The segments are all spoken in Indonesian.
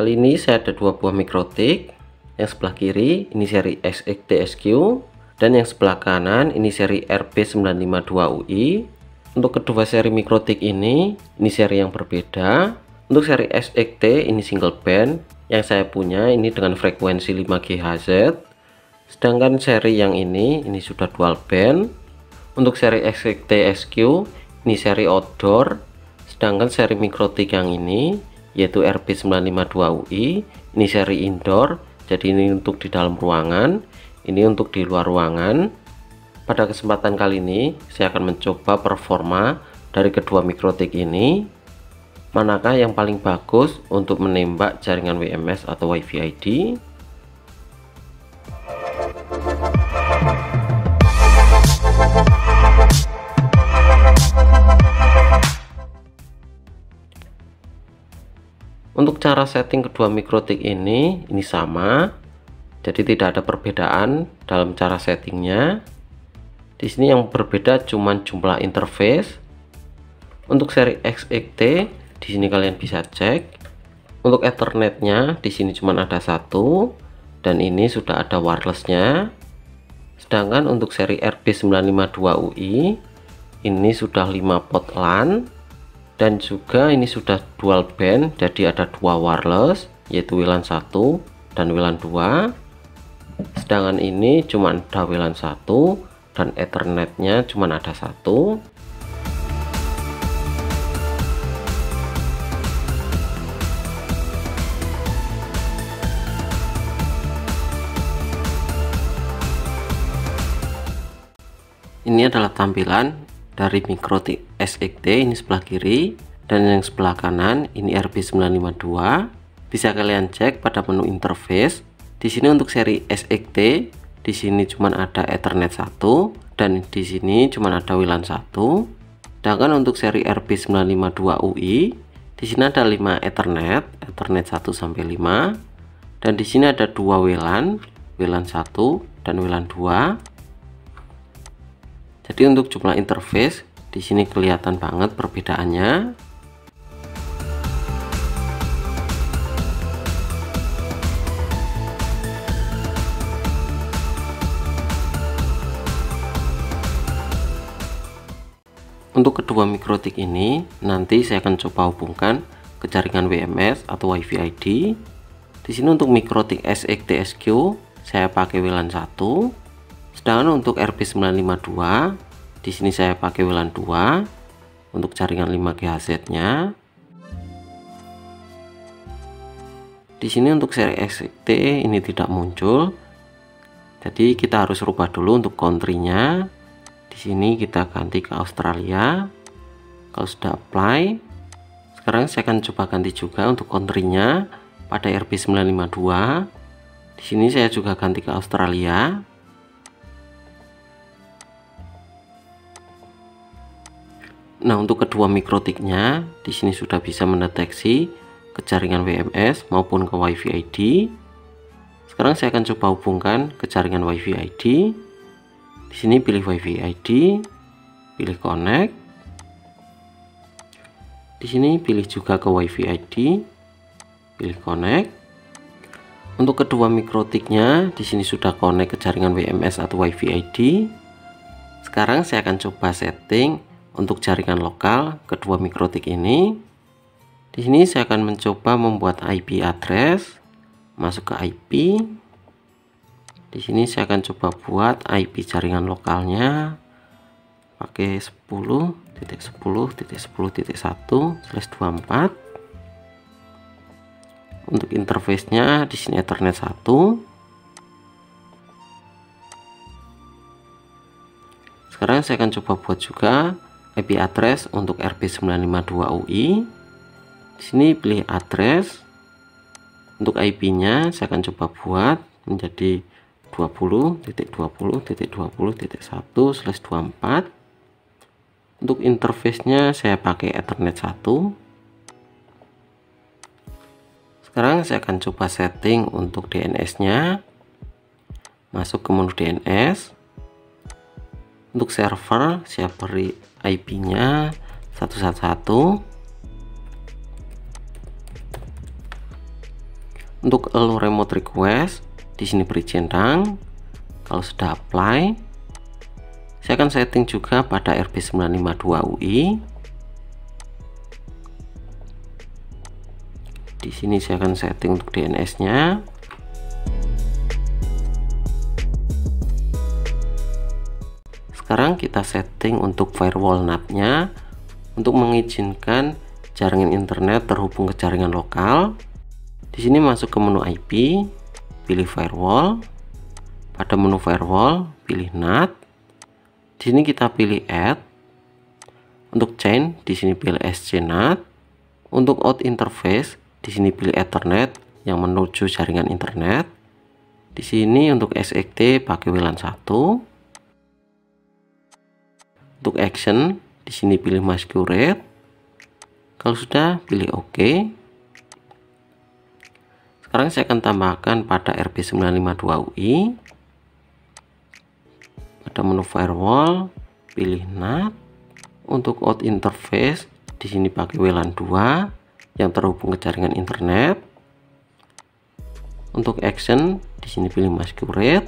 Kali ini saya ada dua buah mikrotik. Yang sebelah kiri ini seri SXT-SQ dan yang sebelah kanan ini seri RB952UI. Untuk kedua seri mikrotik ini seri yang berbeda. Untuk seri SXT ini single band yang saya punya ini dengan frekuensi 5 GHz. Sedangkan seri yang ini sudah dual band. Untuk seri SXT-SQ ini seri outdoor. Sedangkan seri mikrotik yang ini yaitu RB952UI ini seri indoor, jadi ini untuk di dalam ruangan, ini untuk di luar ruangan. Pada kesempatan kali ini saya akan mencoba performa dari kedua mikrotik ini, manakah yang paling bagus untuk menembak jaringan WMS atau WiFi ID. Untuk cara setting kedua mikrotik ini sama, jadi tidak ada perbedaan dalam cara settingnya. Di sini yang berbeda cuman jumlah interface. Untuk seri XXT di sini kalian bisa cek. Untuk Ethernetnya di sini cuma ada satu dan ini sudah ada wirelessnya. Sedangkan untuk seri RB952UI ini sudah 5 pot LAN. Dan juga ini sudah dual band, jadi ada dua wireless yaitu WLAN 1 dan WLAN 2. Sedangkan ini cuma ada WLAN 1 dan Ethernetnya cuma ada satu. Ini adalah tampilan dari mikrotik SXT ini sebelah kiri, dan yang sebelah kanan ini RB952. Bisa kalian cek pada menu interface. Di sini untuk seri SXT di sini cuma ada Ethernet 1 dan di sini cuma ada WLAN 1. Sedangkan untuk seri RB952UI di sini ada 5 Ethernet 1 sampai 5, dan di sini ada 2 WLAN 1 dan WLAN 2. Jadi untuk jumlah interface di sini kelihatan banget perbedaannya. Untuk kedua mikrotik ini nanti saya akan coba hubungkan ke jaringan WMS atau WiFi ID. Di sini untuk mikrotik SXT-SQ saya pakai WLAN 1. Sedangkan untuk RB952 di sini saya pakai WLAN 2 untuk jaringan 5 GHz-nya. Di sini untuk seri SXT ini tidak muncul. Jadi kita harus rubah dulu untuk country-nya. Di sini kita ganti ke Australia. Kalau sudah apply, sekarang saya akan coba ganti juga untuk country-nya pada RB952. Di sini saya juga ganti ke Australia. Nah, untuk kedua mikrotiknya di sini sudah bisa mendeteksi ke jaringan WMS maupun ke WiFi ID. Sekarang saya akan coba hubungkan ke jaringan WiFi ID. Di sini pilih WiFi ID, pilih connect. Di sini pilih juga ke WiFi ID, pilih connect. Untuk kedua mikrotiknya di sini sudah connect ke jaringan WMS atau WiFi ID. Sekarang saya akan coba setting untuk jaringan lokal kedua mikrotik ini. Di sini saya akan mencoba membuat IP address, masuk ke IP. Di sini saya akan coba buat IP jaringan lokalnya pakai 10.10.10.1/24. Untuk interface-nya di sini Ethernet 1. Sekarang saya akan coba buat juga IP address untuk RB952UI. Di sini pilih address. Untuk IP-nya saya akan coba buat menjadi 20.20.20.1/24. Untuk interface-nya saya pakai Ethernet 1. Sekarang saya akan coba setting untuk DNS-nya. Masuk ke menu DNS. Untuk server saya beri IP-nya 111. Untuk allow remote request, di sini beri centang. Kalau sudah apply, saya akan setting juga pada RB952UI. Di sini saya akan setting untuk DNS-nya. Sekarang kita setting untuk firewall NAT-nya untuk mengizinkan jaringan internet terhubung ke jaringan lokal. Di sini masuk ke menu IP, pilih firewall. Pada menu firewall, pilih NAT. Di sini kita pilih add. Untuk chain, di sini pilih SC NAT. Untuk out interface, di sini pilih Ethernet yang menuju jaringan internet. Di sini untuk SXT pakai WLAN 1. Untuk action, di sini pilih masquerade. Kalau sudah, pilih OK. Sekarang saya akan tambahkan pada RB952UI. Pada menu firewall, pilih NAT. Untuk out interface, di sini pakai WLAN 2 yang terhubung ke jaringan internet. Untuk action, di sini pilih masquerade.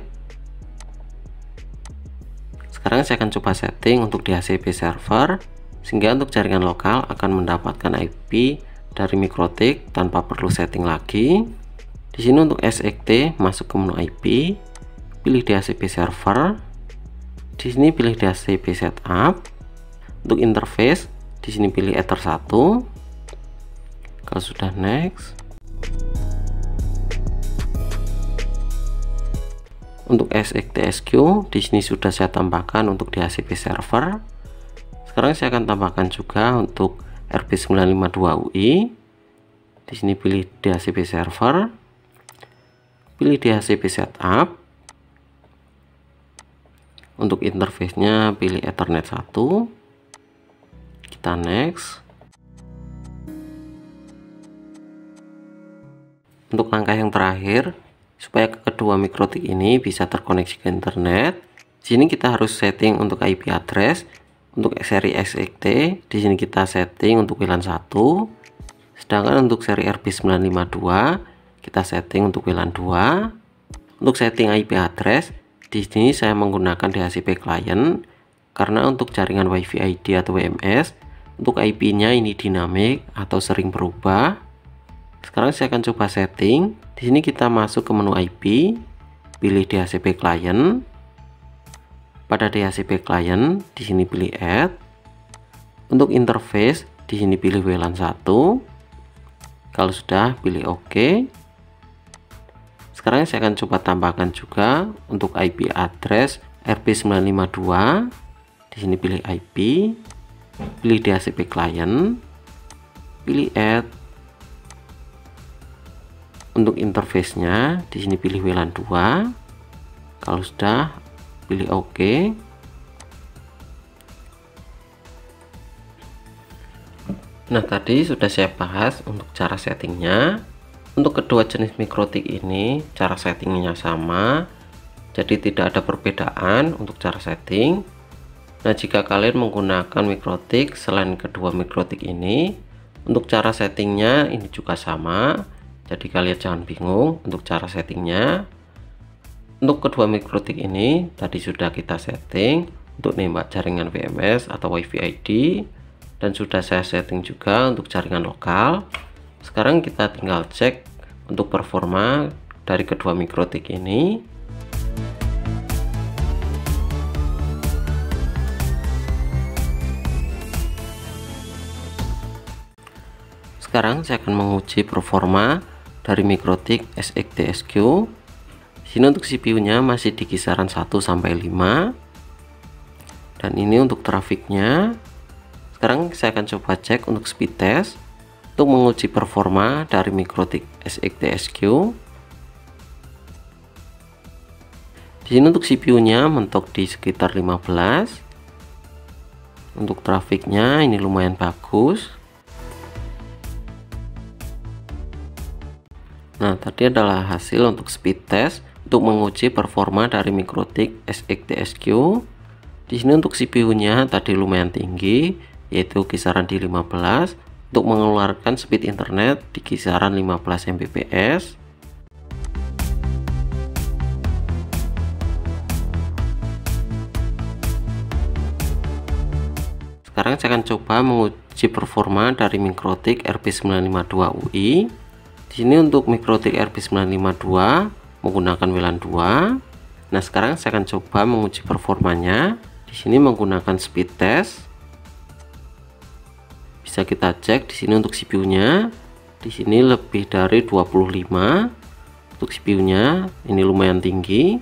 Sekarang saya akan coba setting untuk DHCP server, sehingga untuk jaringan lokal akan mendapatkan IP dari MikroTik tanpa perlu setting lagi. Di sini untuk SXT masuk ke menu IP, pilih DHCP server. Di sini pilih DHCP setup. Untuk interface, di sini pilih Ether 1. Kalau sudah next. Untuk SXTSQ di sini sudah saya tambahkan untuk DHCP server. Sekarang saya akan tambahkan juga untuk RB952UI. Di sini pilih DHCP server. Pilih DHCP setup. Untuk interface-nya pilih Ethernet 1. Kita next. Untuk langkah yang terakhir, supaya kedua MikroTik ini bisa terkoneksi ke internet, di sini kita harus setting untuk IP address. Untuk seri SXT, di sini kita setting untuk WLAN 1. Sedangkan untuk seri RB952, kita setting untuk WLAN 2. Untuk setting IP address, di sini saya menggunakan DHCP client karena untuk jaringan WiFi ID atau WMS, untuk IP-nya ini dinamik atau sering berubah. Sekarang saya akan coba setting. Di sini kita masuk ke menu IP, pilih DHCP client. Pada DHCP client, di sini pilih add. Untuk interface, di sini pilih WLAN 1. Kalau sudah, pilih OK. Sekarang saya akan coba tambahkan juga untuk IP address RB952. Di sini pilih IP, pilih DHCP client, pilih add. Untuk interface-nya, di sini pilih WLAN 2. Kalau sudah, pilih OK. Nah, tadi sudah saya bahas untuk cara settingnya. Untuk kedua jenis MikroTik ini, cara settingnya sama, jadi tidak ada perbedaan untuk cara setting. Nah, jika kalian menggunakan MikroTik selain kedua MikroTik ini, untuk cara settingnya ini juga sama. Jadi kalian jangan bingung untuk cara settingnya. Untuk kedua MikroTik ini tadi sudah kita setting untuk nembak jaringan WMS atau WiFi ID, dan sudah saya setting juga untuk jaringan lokal. Sekarang kita tinggal cek untuk performa dari kedua MikroTik ini. Sekarang saya akan menguji performa dari MikroTik SXTSQ. Di sini untuk CPU-nya masih di kisaran 1 sampai 5. Dan ini untuk trafiknya. Sekarang saya akan coba cek untuk speed test untuk menguji performa dari MikroTik SXTSQ. Di sini untuk CPU-nya mentok di sekitar 15. Untuk trafiknya ini lumayan bagus. Nah, tadi adalah hasil untuk speed test untuk menguji performa dari MikroTik SXTSQ. Di sini untuk CPU-nya tadi lumayan tinggi, yaitu kisaran di 15, untuk mengeluarkan speed internet di kisaran 15 Mbps. Sekarang saya akan coba menguji performa dari Mikrotik RB952UI. Di sini untuk Mikrotik RB952 menggunakan WLAN 2. Nah, sekarang saya akan coba menguji performanya. Di sini menggunakan speed test. Bisa kita cek di sini untuk CPU-nya. Di sini lebih dari 25. Untuk CPU-nya ini lumayan tinggi.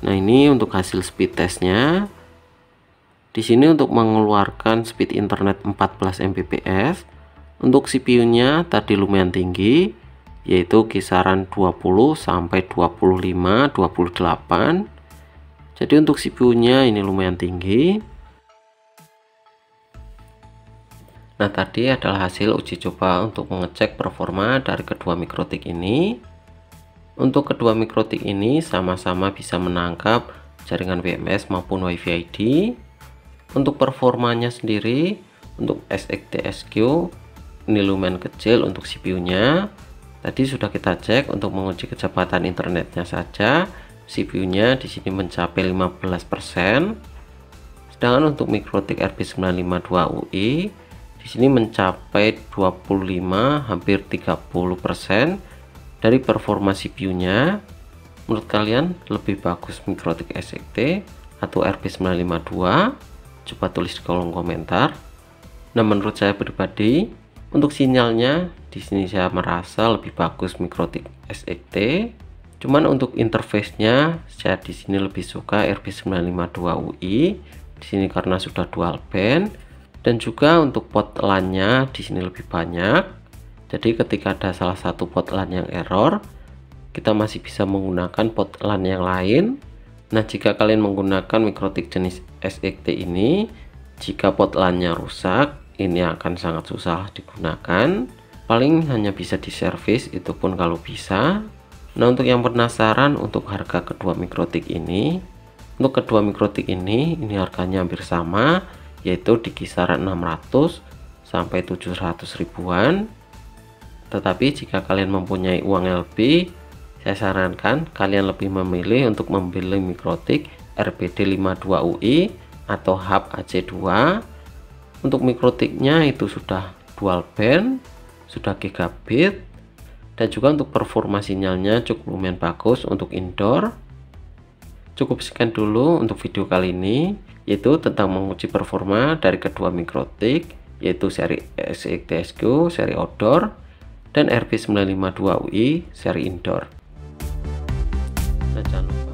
Nah, ini untuk hasil speed testnya. Di sini untuk mengeluarkan speed internet 14 Mbps. Untuk CPU-nya tadi lumayan tinggi, yaitu kisaran 20 sampai 25, 28. Jadi untuk CPU-nya ini lumayan tinggi. Nah, tadi adalah hasil uji coba untuk mengecek performa dari kedua Mikrotik ini. Untuk kedua Mikrotik ini sama-sama bisa menangkap jaringan WMS maupun WiFi ID. Untuk performanya sendiri, untuk SXT-SQ ini lumayan kecil untuk CPU-nya. Tadi sudah kita cek untuk menguji kecepatan internetnya saja. CPU-nya di sini mencapai 15%. Sedangkan untuk Mikrotik RB952UI di sini mencapai 25 hampir 30%. Dari performa CPU-nya, menurut kalian lebih bagus Mikrotik SXT atau RB952? Coba tulis di kolom komentar. Nah, menurut saya pribadi, untuk sinyalnya di sini saya merasa lebih bagus Mikrotik SXT. Cuman untuk interface-nya saya di sini lebih suka RB952UI. Di sini karena sudah dual band dan juga untuk port LAN-nya di sini lebih banyak. Jadi ketika ada salah satu port LAN yang error, kita masih bisa menggunakan port LAN yang lain. Nah, jika kalian menggunakan Mikrotik jenis SXT ini, jika port LAN-nya rusak, ini akan sangat susah digunakan. Paling hanya bisa diservis, itu pun kalau bisa. Nah, untuk yang penasaran untuk harga kedua Mikrotik ini, untuk kedua Mikrotik ini harganya hampir sama, yaitu di kisaran 600 sampai 700 ribuan. Tetapi jika kalian mempunyai uang lebih, saya sarankan kalian lebih memilih untuk membeli Mikrotik RBD52UI atau Hub AC2. Untuk Mikrotiknya itu sudah dual band, sudah gigabit, dan juga untuk performa sinyalnya cukup lumayan bagus untuk indoor. Cukup sekian dulu untuk video kali ini, yaitu tentang menguji performa dari kedua Mikrotik, yaitu seri SXT-SQ, seri outdoor, dan RB952UI seri indoor. Nah, jangan lupa